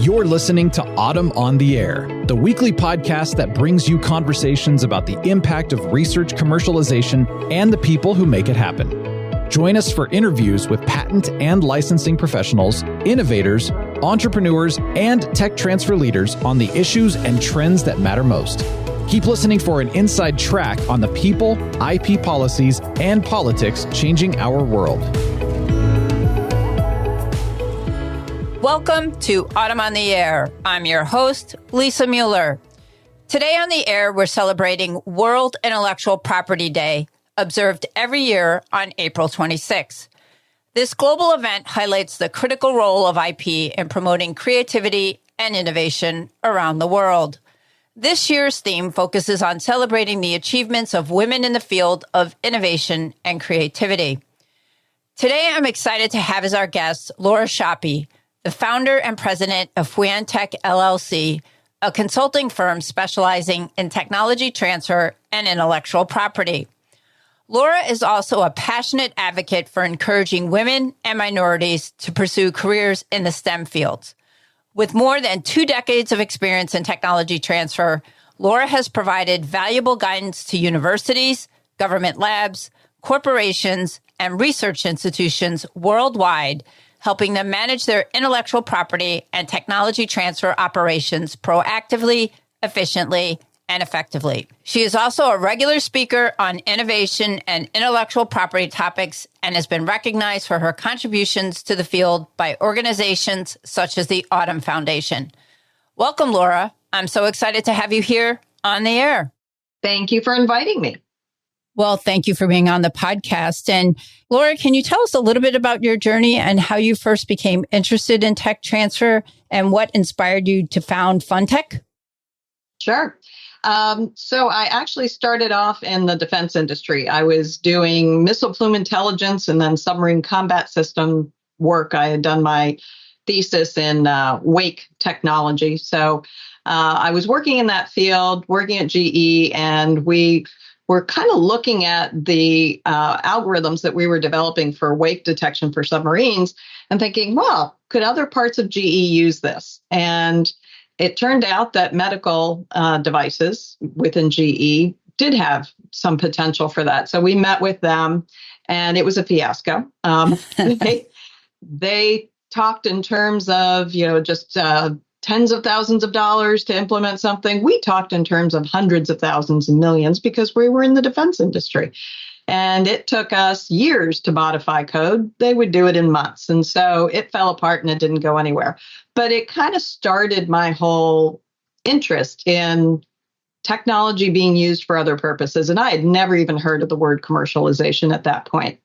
You're listening to Autumn on the Air, the weekly podcast that brings you conversations about the impact of research commercialization and the people who make it happen. Join us for interviews with patent and licensing professionals, innovators, entrepreneurs, and tech transfer leaders on the issues and trends that matter most. Keep listening for an inside track on the people, IP policies, and politics changing our world. Welcome to Autumn on the Air. I'm your host, Lisa Mueller. Today on the air, we're celebrating World Intellectual Property Day, observed every year on April 26. This global event highlights the critical role of IP in promoting creativity and innovation around the world. This year's theme focuses on celebrating the achievements of women in the field of innovation and creativity. Today, I'm excited to have as our guest Laura Schoppe, the founder and president of Fuentek LLC, a consulting firm specializing in technology transfer and intellectual property. Laura is also a passionate advocate for encouraging women and minorities to pursue careers in the STEM fields. With more than 2 decades of experience in technology transfer, Laura has provided valuable guidance to universities, government labs, corporations, and research institutions worldwide, helping them manage their intellectual property and technology transfer operations proactively, efficiently, and effectively. She is also a regular speaker on innovation and intellectual property topics and has been recognized for her contributions to the field by organizations such as the Autumn Foundation. Welcome, Laura. I'm so excited to have you here on the air. Thank you for inviting me. Well, thank you for being on the podcast. And Laura, can you tell us a little bit about your journey and how you first became interested in tech transfer and what inspired you to found Fuentek? Sure. So I actually started off in the defense industry. I was doing missile plume intelligence and then submarine combat system work. I had done my thesis in wake technology. So I was working in that field, working at GE, and we were kind of looking at the algorithms that we were developing for wake detection for submarines and thinking, well, could other parts of GE use this? And it turned out that medical devices within GE did have some potential for that. So we met with them, and it was a fiasco. They talked in terms of, just tens of thousands of dollars to implement something. We talked in terms of hundreds of thousands and millions because we were in the defense industry. And it took us years to modify code. They would do it in months. And so it fell apart and it didn't go anywhere. But it kind of started my whole interest in technology being used for other purposes. And I had never even heard of the word commercialization at that point.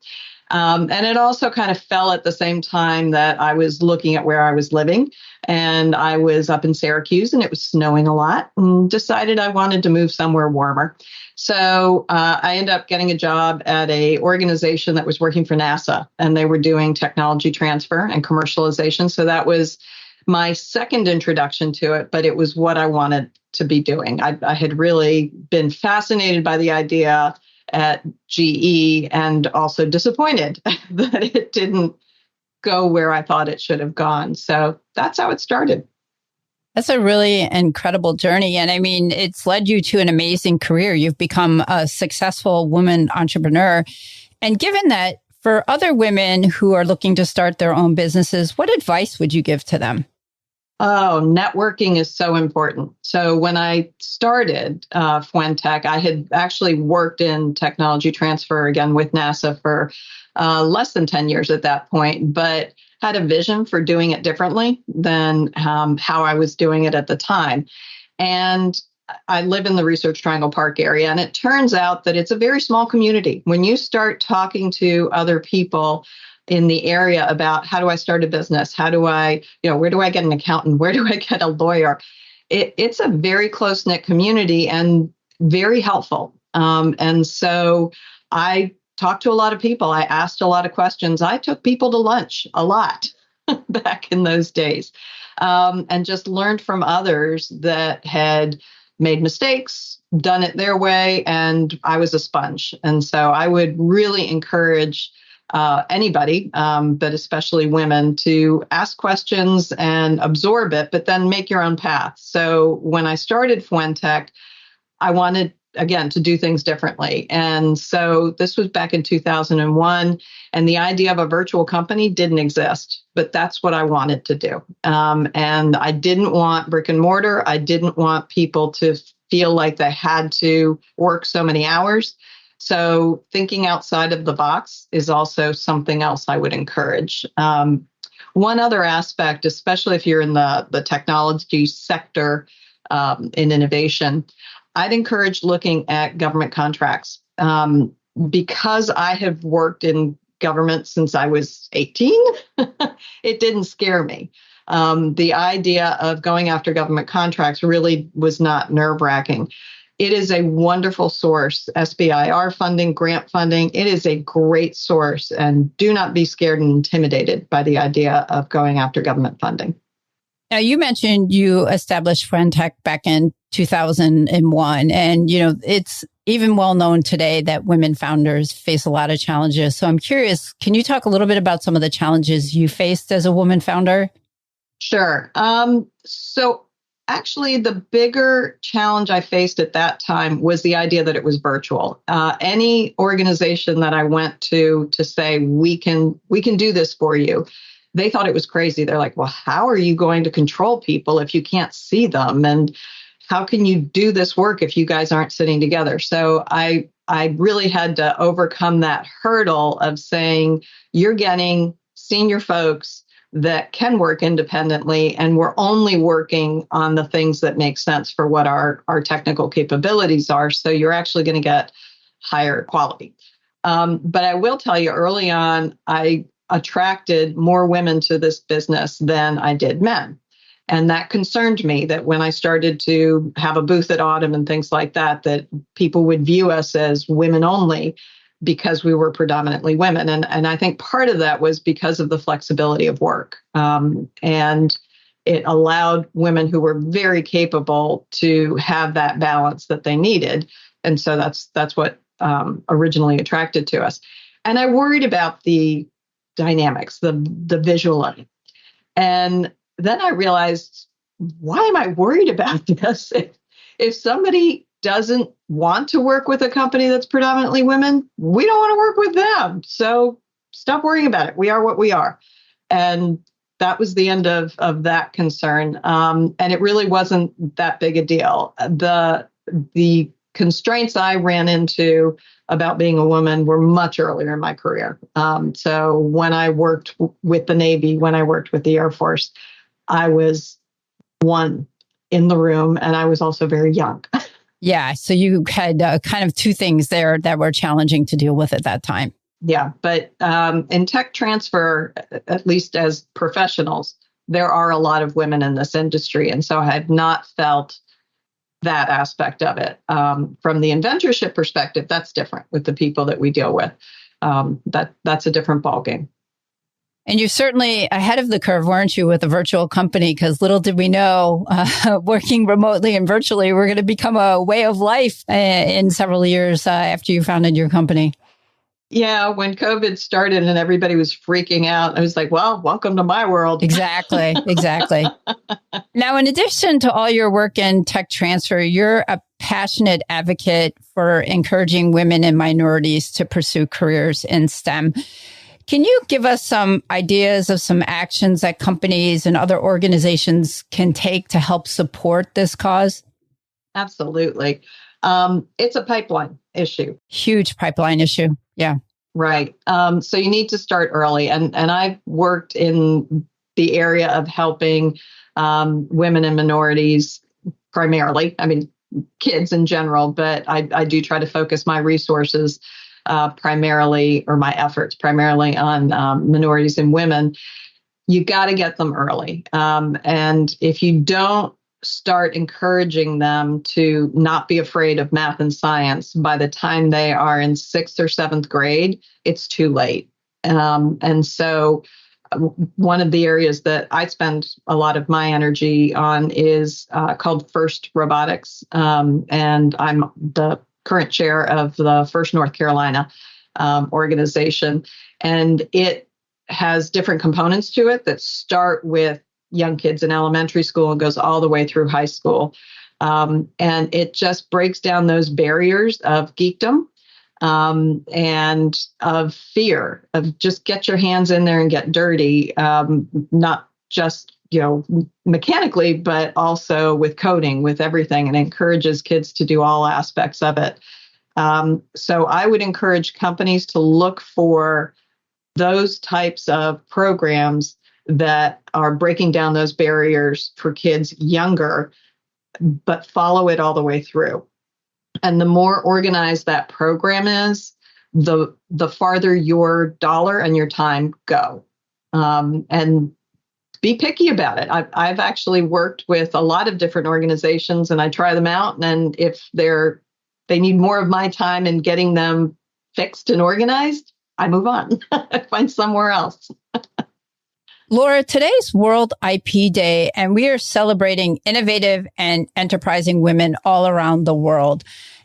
And it also kind of fell at the same time that I was looking at where I was living. And I was up in Syracuse and it was snowing a lot and decided I wanted to move somewhere warmer. So I ended up getting a job at an organization that was working for NASA, and they were doing technology transfer and commercialization. So that was my second introduction to it, but it was what I wanted to be doing. I had really been fascinated by the idea at GE and also disappointed that it didn't go where I thought it should have gone. So that's how it started. That's a really incredible journey. And I mean, it's led you to an amazing career. You've become a successful woman entrepreneur. And given that, for other women who are looking to start their own businesses, what advice would you give to them? Oh, networking is so important. So when I started Fuentek, I had actually worked in technology transfer again with NASA for less than 10 years at that point, but had a vision for doing it differently than how I was doing it at the time. And I live in the Research Triangle Park area, and it turns out that it's a very small community. When you start talking to other people in the area about how do I start a business? How do I, where do I get an accountant? Where do I get a lawyer? It's a very close-knit community and very helpful. And so I talked to a lot of people. I asked a lot of questions. I took people to lunch a lot back in those days, and just learned from others that had made mistakes, done it their way, and I was a sponge. And so I would really encourage anybody, but especially women, to ask questions and absorb it, but then make your own path. So when I started Fuentek, I wanted, again, to do things differently. And so this was back in 2001, and the idea of a virtual company didn't exist, but that's what I wanted to do. And I didn't want brick and mortar. I didn't want people to feel like they had to work so many hours. So thinking outside of the box is also something else I would encourage. One other aspect, especially if you're in the technology sector in innovation, I'd encourage looking at government contracts. Because I have worked in government since I was 18, it didn't scare me. The idea of going after government contracts really was not nerve-wracking. It is a wonderful source, SBIR funding, grant funding. It is a great source, and do not be scared and intimidated by the idea of going after government funding. Now, you mentioned you established Fuentek back in 2001, and it's even well known today that women founders face a lot of challenges. So I'm curious, can you talk a little bit about some of the challenges you faced as a woman founder? Sure. So actually, the bigger challenge I faced at that time was the idea that it was virtual. Any organization that I went to say, we can do this for you, they thought it was crazy. They're like, well, how are you going to control people if you can't see them? And how can you do this work if you guys aren't sitting together? So I really had to overcome that hurdle of saying, you're getting senior folks that can work independently, and we're only working on the things that make sense for what our technical capabilities are. So you're actually going to get higher quality. But I will tell you, early on, I attracted more women to this business than I did men. And that concerned me, that when I started to have a booth at Autumn and things like that, that people would view us as women only because we were predominantly women. And I think part of that was because of the flexibility of work. And it allowed women who were very capable to have that balance that they needed. And so that's what originally attracted to us. And I worried about the dynamics, the visual of it. And then I realized, why am I worried about this? If somebody doesn't want to work with a company that's predominantly women, we don't want to work with them. So stop worrying about it. We are what we are. And that was the end of that concern. And it really wasn't that big a deal. The constraints I ran into about being a woman were much earlier in my career. So when I worked with the Navy, when I worked with the Air Force, I was one in the room, and I was also very young. Yeah. So you had kind of two things there that were challenging to deal with at that time. Yeah. But in tech transfer, at least as professionals, there are a lot of women in this industry. And so I have not felt that aspect of it. From the inventorship perspective, that's different with the people that we deal with. That's a different ballgame. And you're certainly ahead of the curve, weren't you, with a virtual company? Because little did we know, working remotely and virtually, we're going to become a way of life in several years after you founded your company. Yeah, when COVID started and everybody was freaking out, I was like, well, welcome to my world. Exactly. Now, in addition to all your work in tech transfer, you're a passionate advocate for encouraging women and minorities to pursue careers in STEM. Can you give us some ideas of some actions that companies and other organizations can take to help support this cause? Absolutely. It's a pipeline issue. Huge pipeline issue. Yeah. Right. So you need to start early. And I've worked in the area of helping women and minorities primarily. I mean, kids in general, but I do try to focus my resources primarily, or my efforts primarily, on minorities and women. You got to get them early. And if you don't start encouraging them to not be afraid of math and science, by the time they are in 6th or 7th grade, it's too late. And so one of the areas that I spend a lot of my energy on is called FIRST Robotics. And I'm the current chair of the FIRST North Carolina. organization. And it has different components to it that start with young kids in elementary school and goes all the way through high school. And it just breaks down those barriers of geekdom and of fear of just get your hands in there and get dirty, not just mechanically, but also with coding, with everything, and encourages kids to do all aspects of it. So I would encourage companies to look for those types of programs that are breaking down those barriers for kids younger, but follow it all the way through. And the more organized that program is, the farther your dollar and your time go. And be picky about it. I've actually worked with a lot of different organizations, and I try them out. And if they need more of my time in getting them fixed and organized, I move on. I find somewhere else. Laura, today's World IP Day, and we are celebrating innovative and enterprising women all around the world.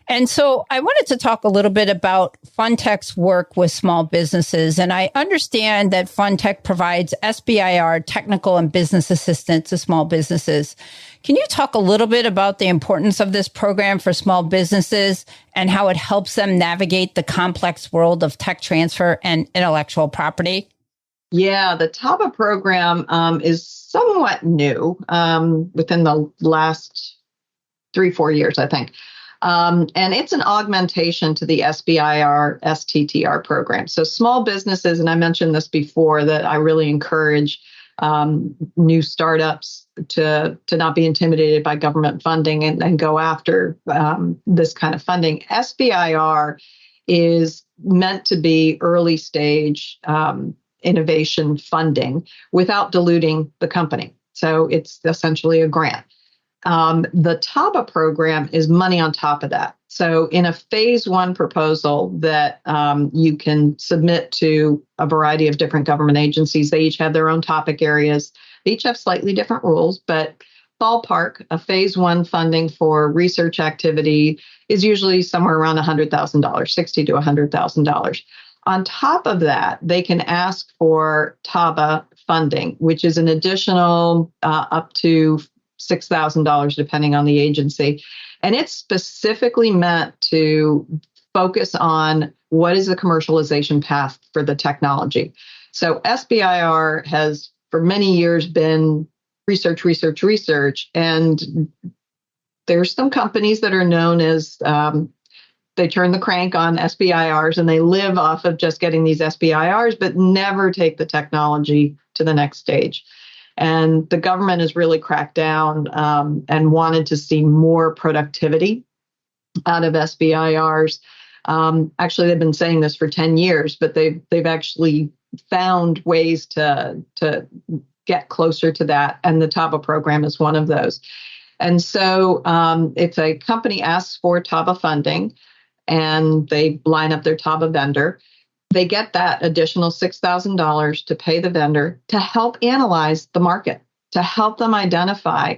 And so I wanted to talk a little bit about Fuentek's work with small businesses. And I understand that Fuentek provides SBIR technical and business assistance to small businesses. Can you talk a little bit about the importance of this program for small businesses and how it helps them navigate the complex world of tech transfer and intellectual property? Yeah, the TABA program is somewhat new within the last 3-4 years, I think. And it's an augmentation to the SBIR STTR program. So small businesses, and I mentioned this before, that I really encourage new startups to not be intimidated by government funding and go after this kind of funding. SBIR is meant to be early stage innovation funding without diluting the company. So it's essentially a grant. The TABA program is money on top of that. So in a phase 1 proposal that you can submit to a variety of different government agencies, they each have their own topic areas. They each have slightly different rules, but ballpark, a phase 1 funding for research activity is usually somewhere around $100,000, $60,000 to $100,000. On top of that, they can ask for TABA funding, which is an additional up to $6,000, depending on the agency. And it's specifically meant to focus on what is the commercialization path for the technology. So SBIR has for many years been research. And there's some companies that are known as they turn the crank on SBIRs and they live off of just getting these SBIRs, but never take the technology to the next stage. And the government has really cracked down and wanted to see more productivity out of SBIRs. Actually, they've been saying this for 10 years, but they've actually found ways to get closer to that. And the TABA program is one of those. And so if a company asks for TABA funding and they line up their TABA vendor, they get that additional $6,000 to pay the vendor to help analyze the market, to help them identify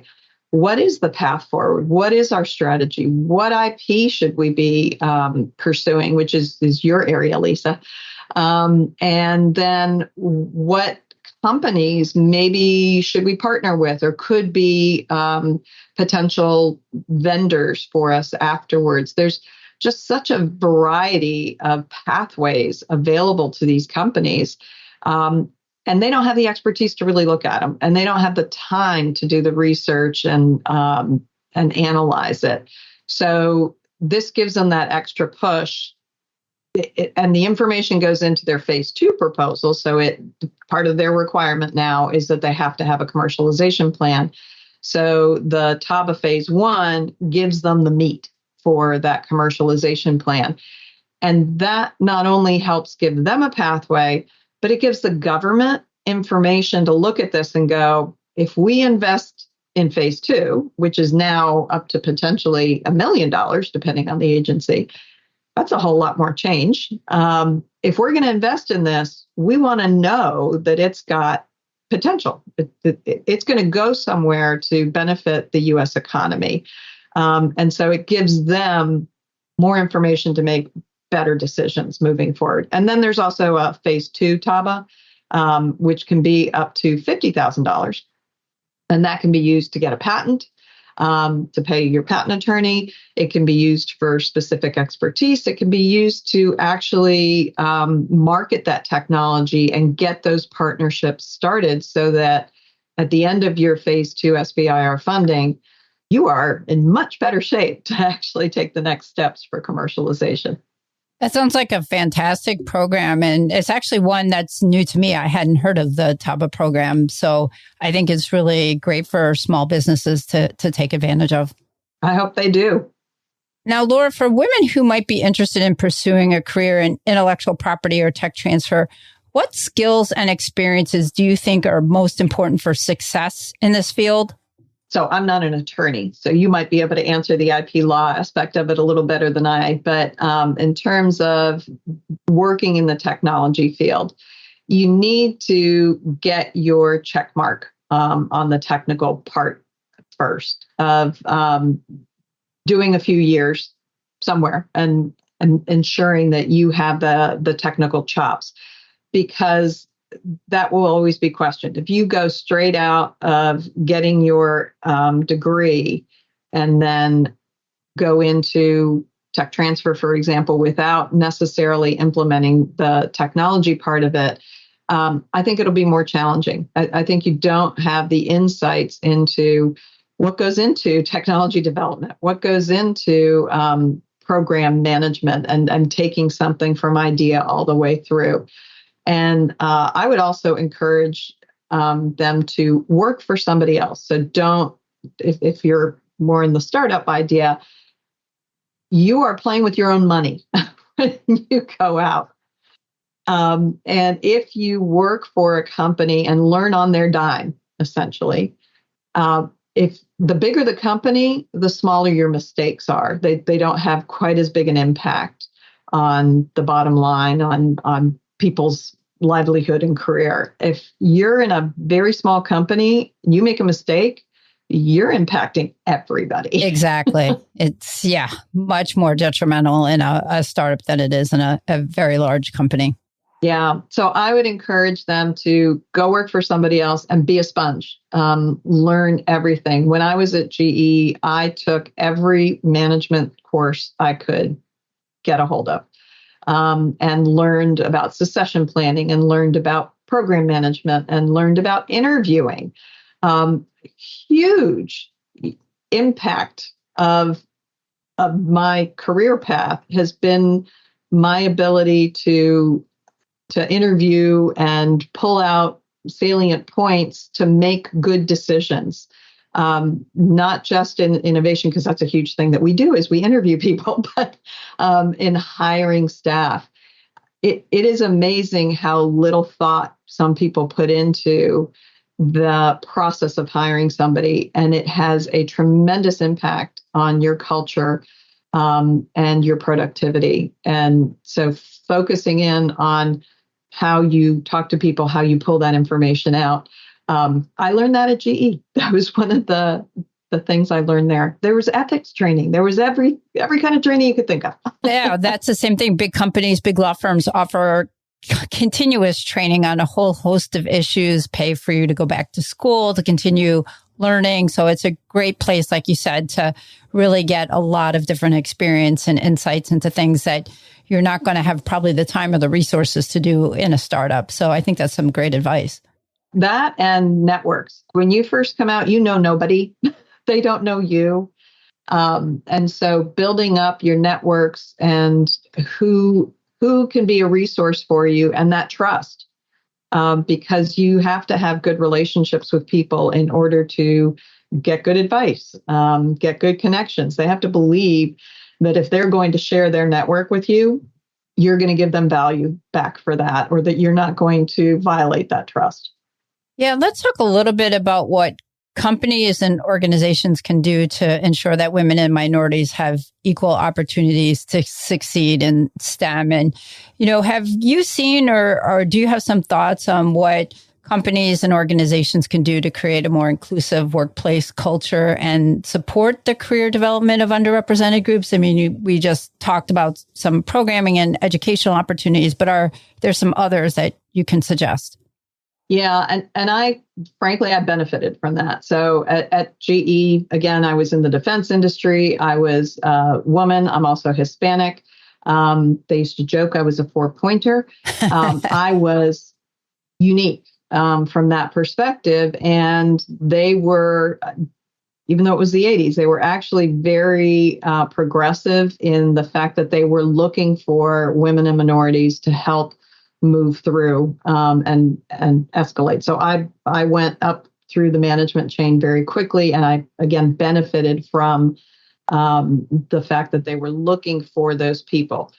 what is the path forward, what is our strategy, what IP should we be pursuing, which is your area, Lisa, and then what companies maybe should we partner with or could be potential vendors for us afterwards. There's just such a variety of pathways available to these companies. And they don't have the expertise to really look at them. And they don't have the time to do the research and analyze it. So this gives them that extra push. And the information goes into their phase 2 proposal. So part of their requirement now is that they have to have a commercialization plan. So the TABA phase 1 gives them the meat for that commercialization plan. And that not only helps give them a pathway, but it gives the government information to look at this and go, if we invest in phase 2, which is now up to potentially $1 million, depending on the agency, that's a whole lot more change. If we're going to invest in this, we want to know that it's got potential. It's going to go somewhere to benefit the U.S. economy. And so it gives them more information to make better decisions moving forward. And then there's also a phase 2 TABA, which can be up to $50,000. And that can be used to get a patent, to pay your patent attorney. It can be used for specific expertise. It can be used to actually market that technology and get those partnerships started so that at the end of your phase 2 SBIR funding, you are in much better shape to actually take the next steps for commercialization. That sounds like a fantastic program. And it's actually one that's new to me. I hadn't heard of the TABA program. So I think it's really great for small businesses to take advantage of. I hope they do. Now, Laura, for women who might be interested in pursuing a career in intellectual property or tech transfer, what skills and experiences do you think are most important for success in this field? So I'm not an attorney, so you might be able to answer the IP law aspect of it a little better than I. But in terms of working in the technology field, you need to get your check mark on the technical part first of doing a few years somewhere and ensuring that you have the technical chops, because that will always be questioned. If you go straight out of getting your degree and then go into tech transfer, for example, without necessarily implementing the technology part of it, I think it'll be more challenging. I think you don't have the insights into what goes into technology development, what goes into program management and taking something from idea all the way through. And I would also encourage them to work for somebody else. So don't, if you're more in the startup idea, you are playing with your own money when you go out. And if you work for a company and learn on their dime, essentially, if the bigger the company, the smaller your mistakes are. They don't have quite as big an impact on the bottom line, on people's livelihood and career. If you're in a very small company, you make a mistake, you're impacting everybody. Exactly. It's, much more detrimental in a startup than it is in a very large company. Yeah. So I would encourage them to go work for somebody else and be a sponge, learn everything. When I was at GE, I took every management course I could get a hold of. And learned about succession planning and learned about program management and learned about interviewing. Huge impact of my career path has been my ability to interview and pull out salient points to make good decisions. Not just in innovation, because that's a huge thing that we do is we interview people, but in hiring staff. It is amazing how little thought some people put into the process of hiring somebody, and it has a tremendous impact on your culture and your productivity. And so focusing in on how you talk to people, how you pull that information out. I learned that at GE. That was one of the things I learned there. There was ethics training. There was every kind of training you could think of. Yeah, that's the same thing. Big companies, big law firms offer continuous training on a whole host of issues, pay for you to go back to school, to continue learning. So it's a great place, like you said, to really get a lot of different experience and insights into things that you're not going to have probably the time or the resources to do in a startup. So I think that's some great advice. That and networks. When you first come out, you know nobody. They don't know you. And so building up your networks and who can be a resource for you, and that trust, because you have to have good relationships with people in order to get good advice, get good connections. They have to believe that if they're going to share their network with you, you're going to give them value back for that, or that you're not going to violate that trust. Yeah, let's talk a little bit about what companies and organizations can do to ensure that women and minorities have equal opportunities to succeed in STEM. And, have you seen or do you have some thoughts on what companies and organizations can do to create a more inclusive workplace culture and support the career development of underrepresented groups? I mean, we just talked about some programming and educational opportunities, but are there some others that you can suggest? Yeah, and I frankly I benefited from that. So at GE, again, I was in the defense industry. I was a woman. I'm also Hispanic. They used to joke I was a four-pointer. I was unique from that perspective, and they were, even though it was the 80s, they were actually very progressive in the fact that they were looking for women and minorities to help move through and escalate. So I went up through the management chain very quickly, and I again benefited from the fact that they were looking for those people.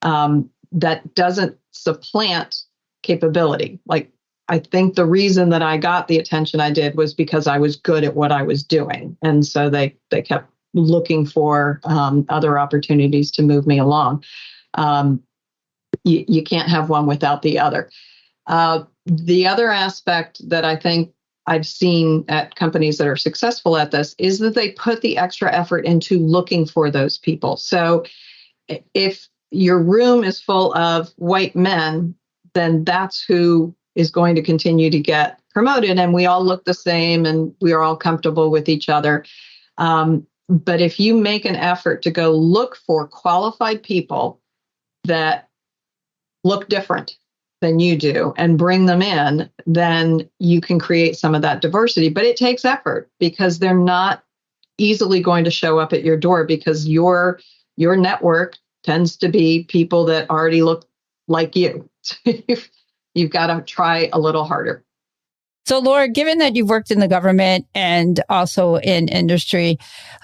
That doesn't supplant capability. Like, I think the reason that I got the attention I did was because I was good at what I was doing, and so they kept looking for other opportunities to move me along. You can't have one without the other. The other aspect that I think I've seen at companies that are successful at this is that they put the extra effort into looking for those people. So if your room is full of white men, then that's who is going to continue to get promoted. And we all look the same and we are all comfortable with each other. But if you make an effort to go look for qualified people that look different than you do and bring them in, then you can create some of that diversity. But it takes effort because they're not easily going to show up at your door because your network tends to be people that already look like you. You've got to try a little harder. So, Laura, given that you've worked in the government and also in industry,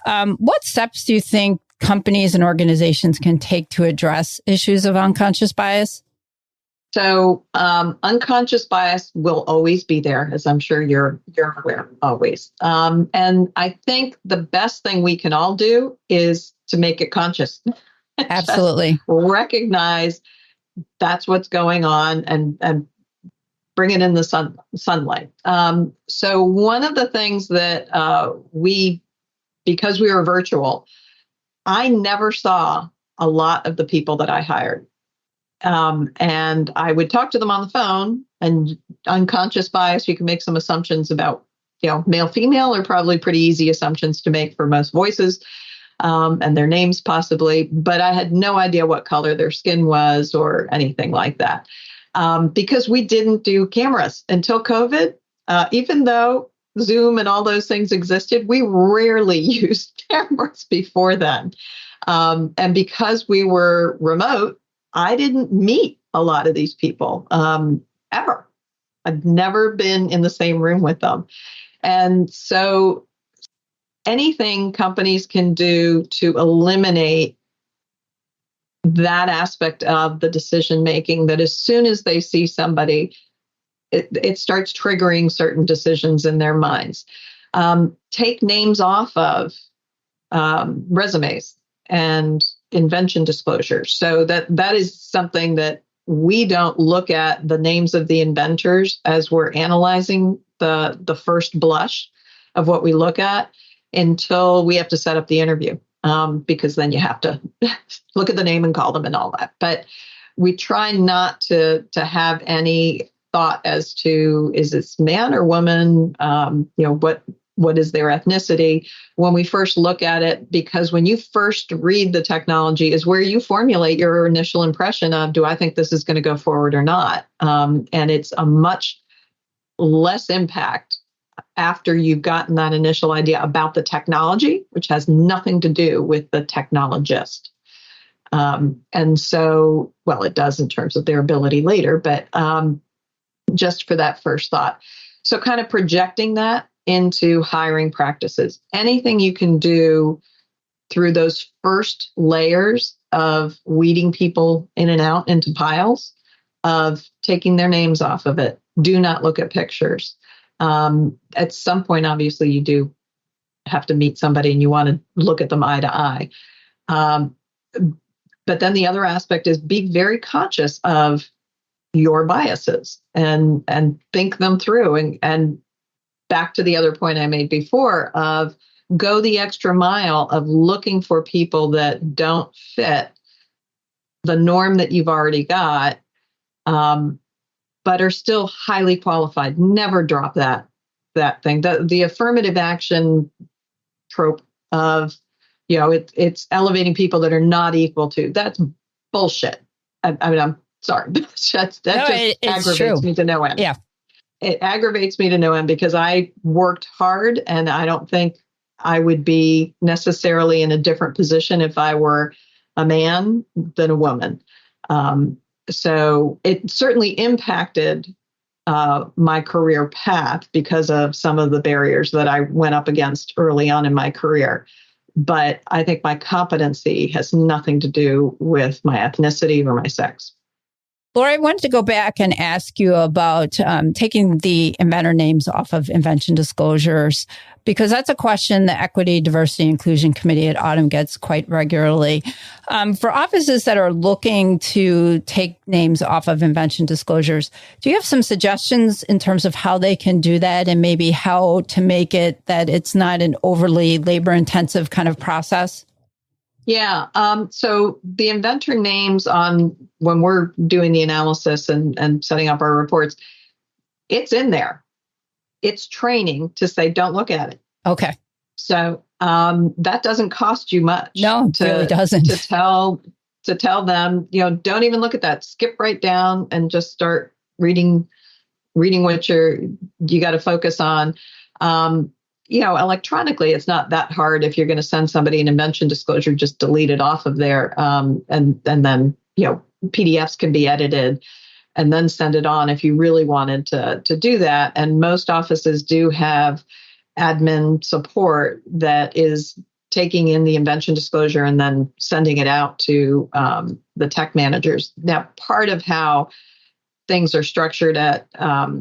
what steps do you think companies and organizations can take to address issues of unconscious bias? So unconscious bias will always be there, as I'm sure you're aware, always. And I think the best thing we can all do is to make it conscious. Absolutely. Recognize that's what's going on and bring it in the sunlight. So one of the things that because we were virtual, I never saw a lot of the people that I hired. And I would talk to them on the phone, and unconscious bias, you can make some assumptions about, male, female are probably pretty easy assumptions to make for most voices, and their names possibly, but I had no idea what color their skin was or anything like that. Because we didn't do cameras until COVID, even though Zoom and all those things existed, we rarely used cameras before then. And because we were remote, I didn't meet a lot of these people ever. I've never been in the same room with them. And so anything companies can do to eliminate that aspect of the decision making, that as soon as they see somebody, it starts triggering certain decisions in their minds. Take names off of resumes and invention disclosures. So that is something that we don't look at the names of the inventors as we're analyzing the first blush of what we look at until we have to set up the interview, because then you have to look at the name and call them and all that. But we try not to have any thought as to, is this man or woman? What is their ethnicity when we first look at it? Because when you first read the technology is where you formulate your initial impression of, do I think this is going to go forward or not? And it's a much less impact after you've gotten that initial idea about the technology, which has nothing to do with the technologist. And so, well, it does in terms of their ability later, but just for that first thought. So kind of projecting that into hiring practices. Anything you can do through those first layers of weeding people in and out into piles, of taking their names off of it. Do not look at pictures. At some point, obviously, you do have to meet somebody and you want to look at them eye to eye. But then the other aspect is be very conscious of, your biases and think them through. And back to the other point I made before of go the extra mile of looking for people that don't fit the norm that you've already got, but are still highly qualified. Never drop that thing. The affirmative action trope of, it's elevating people that are not equal to. That's bullshit. I mean, I'm sorry. That aggravates me to no end. Yeah. It aggravates me to no end because I worked hard and I don't think I would be necessarily in a different position if I were a man than a woman. So it certainly impacted my career path because of some of the barriers that I went up against early on in my career. But I think my competency has nothing to do with my ethnicity or my sex. Laura, I wanted to go back and ask you about taking the inventor names off of invention disclosures, because that's a question the Equity, Diversity, Inclusion Committee at Autumn gets quite regularly. For offices that are looking to take names off of invention disclosures, do you have some suggestions in terms of how they can do that and maybe how to make it that it's not an overly labor-intensive kind of process? Yeah. So the inventor names when we're doing the analysis and setting up our reports, it's in there. It's training to say, don't look at it. Okay. So that doesn't cost you much. No, it really doesn't. To tell them, don't even look at that. Skip right down and just start reading what you got to focus on. Electronically, it's not that hard. If you're going to send somebody an invention disclosure, just delete it off of there. And then, PDFs can be edited and then send it on if you really wanted to do that. And most offices do have admin support that is taking in the invention disclosure and then sending it out to the tech managers. Now, part of how things are structured at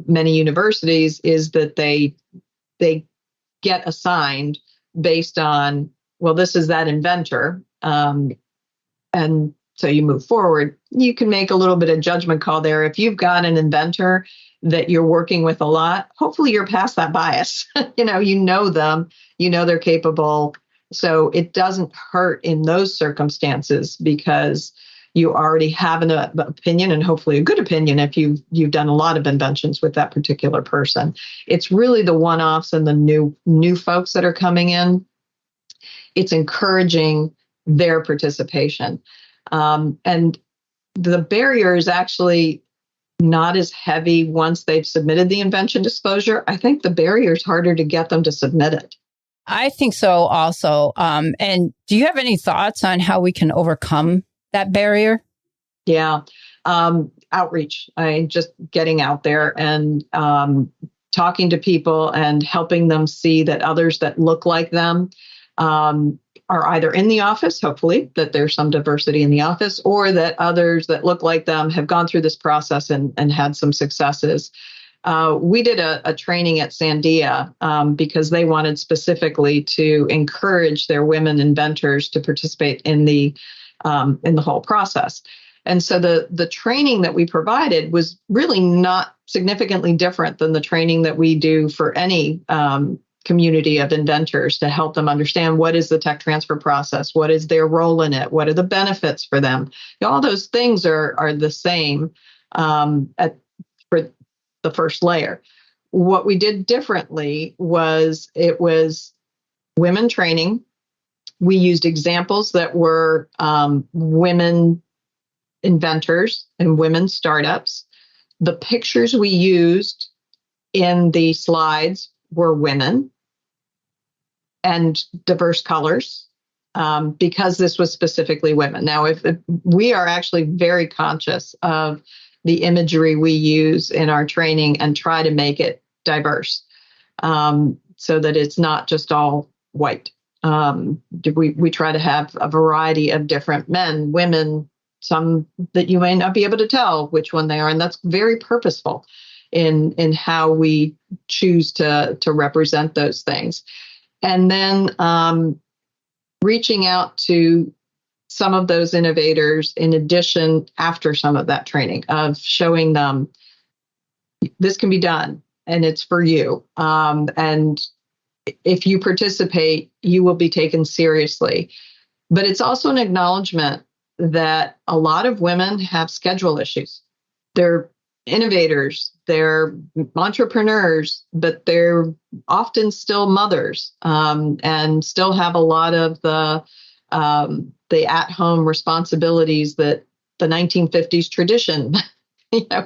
many universities is that they get assigned based on, well, this is that inventor. And so you move forward. You can make a little bit of judgment call there. If you've got an inventor that you're working with a lot, hopefully you're past that bias. You know them, they're capable. So it doesn't hurt in those circumstances because you already have an opinion, and hopefully a good opinion if you've done a lot of inventions with that particular person. It's really the one-offs and the new folks that are coming in. It's encouraging their participation. And the barrier is actually not as heavy once they've submitted the invention disclosure. I think the barrier is harder to get them to submit it. I think so also. And do you have any thoughts on how we can overcome that barrier? Yeah. Outreach. Just getting out there and talking to people and helping them see that others that look like them are either in the office, hopefully, that there's some diversity in the office, or that others that look like them have gone through this process and had some successes. We did a training at Sandia because they wanted specifically to encourage their women inventors to participate in the whole process. And so the training that we provided was really not significantly different than the training that we do for any community of inventors to help them understand what is the tech transfer process, what is their role in it, what are the benefits for them. All those things are the same for the first layer. What we did differently was it was women training. We used examples that were women inventors and women startups. The pictures we used in the slides were women and diverse colors because this was specifically women. Now, if we are actually very conscious of the imagery we use in our training and try to make it diverse so that it's not just all white. We try to have a variety of different men, women, some that you may not be able to tell which one they are. And that's very purposeful in how we choose to represent those things. And then reaching out to some of those innovators in addition after some of that training of showing them this can be done and it's for you. And if you participate, you will be taken seriously. But it's also an acknowledgement that a lot of women have schedule issues. They're innovators, they're entrepreneurs, but they're often still mothers, and still have a lot of the at-home responsibilities that the 1950s tradition,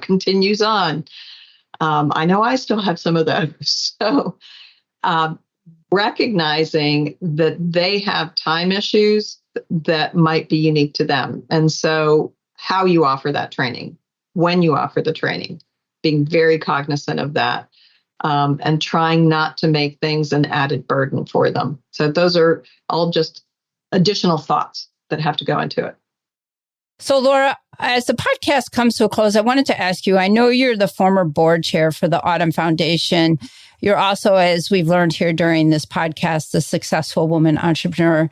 continues on. I know I still have some of those. So recognizing that they have time issues that might be unique to them. And so how you offer that training, when you offer the training, being very cognizant of that, and trying not to make things an added burden for them. So those are all just additional thoughts that have to go into it. So Laura, as the podcast comes to a close, I wanted to ask you, I know you're the former board chair for the Autumn Foundation. You're also, as we've learned here during this podcast, the successful woman entrepreneur.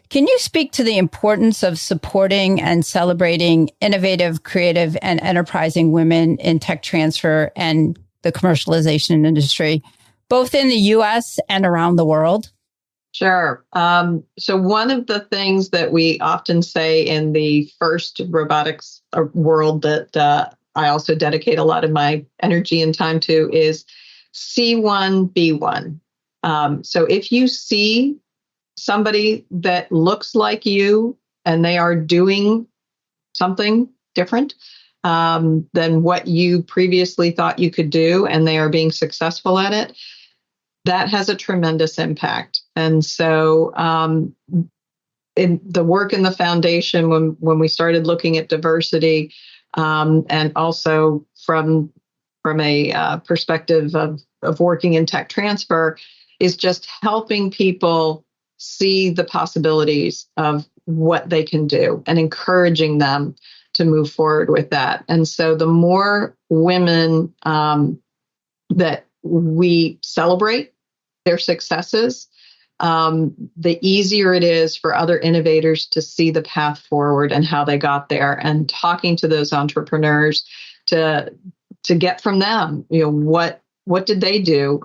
Can you speak to the importance of supporting and celebrating innovative, creative, and enterprising women in tech transfer and the commercialization industry, both in the U.S. and around the world? Sure. So one of the things that we often say in the first robotics world that I also dedicate a lot of my energy and time to is see one, be one. So if you see somebody that looks like you and they are doing something different than what you previously thought you could do, and they are being successful at it, that has a tremendous impact. And so in the work in the foundation, when we started looking at diversity, and also from a perspective of working in tech transfer, is just helping people see the possibilities of what they can do and encouraging them to move forward with that. And so the more women that we celebrate their successes, the easier it is for other innovators to see the path forward and how they got there, and talking to those entrepreneurs to get from them, what did they do?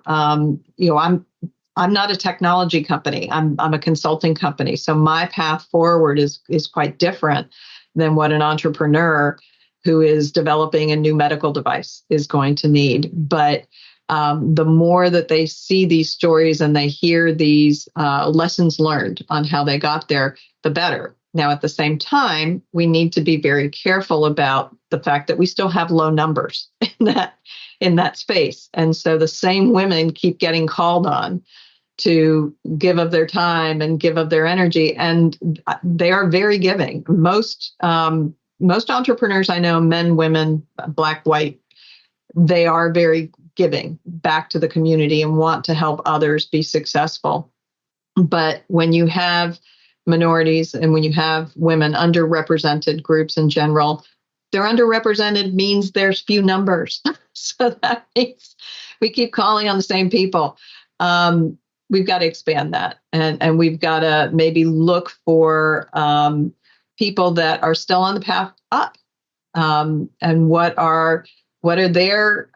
I'm not a technology company. I'm a consulting company. So my path forward is quite different than what an entrepreneur who is developing a new medical device is going to need. But the more that they see these stories and they hear these lessons learned on how they got there, the better. Now, at the same time, we need to be very careful about the fact that we still have low numbers in that space. And so the same women keep getting called on to give of their time and give of their energy, and they are very giving. Most entrepreneurs I know, men, women, black, white, they are very giving back to the community and want to help others be successful. But when you have minorities and when you have women, underrepresented groups in general, they're underrepresented means there's few numbers. So that means we keep calling on the same people. We've got to expand that, and we've got to maybe look for people that are still on the path up, and what are their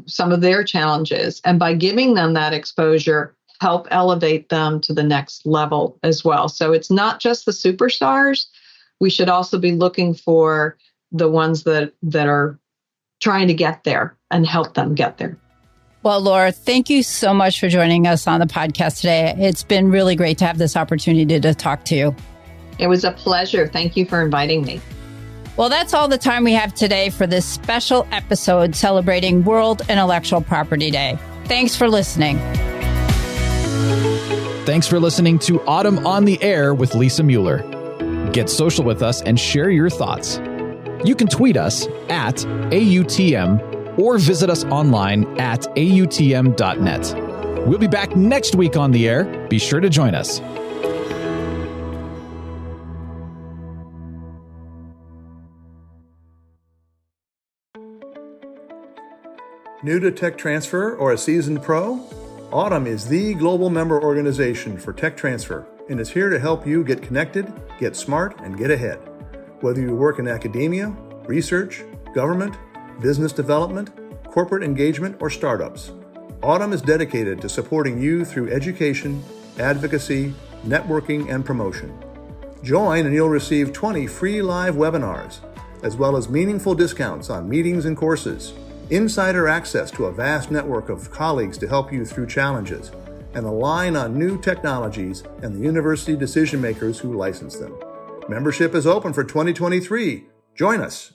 some of their challenges, and by giving them that exposure, help elevate them to the next level as well. So it's not just the superstars. We should also be looking for the ones that are trying to get there and help them get there. Well, Laura, thank you so much for joining us on the podcast today. It's been really great to have this opportunity to talk to you. It was a pleasure. Thank you for inviting me. Well, that's all the time we have today for this special episode celebrating World Intellectual Property Day. Thanks for listening. Thanks for listening to Autumn on the Air with Lisa Mueller. Get social with us and share your thoughts. You can tweet us at AUTM or visit us online at autm.net. We'll be back next week on the air. Be sure to join us. New to tech transfer or a seasoned pro? Autumn is the global member organization for tech transfer. and is here to help you get connected, get smart, and get ahead. Whether you work in academia, research, government, business development, corporate engagement, or startups, Autumn is dedicated to supporting you through education, advocacy, networking, and promotion. Join and you'll receive 20 free live webinars, as well as meaningful discounts on meetings and courses, insider access to a vast network of colleagues to help you through challenges, and align on new technologies and the university decision makers who license them. Membership is open for 2023. Join us.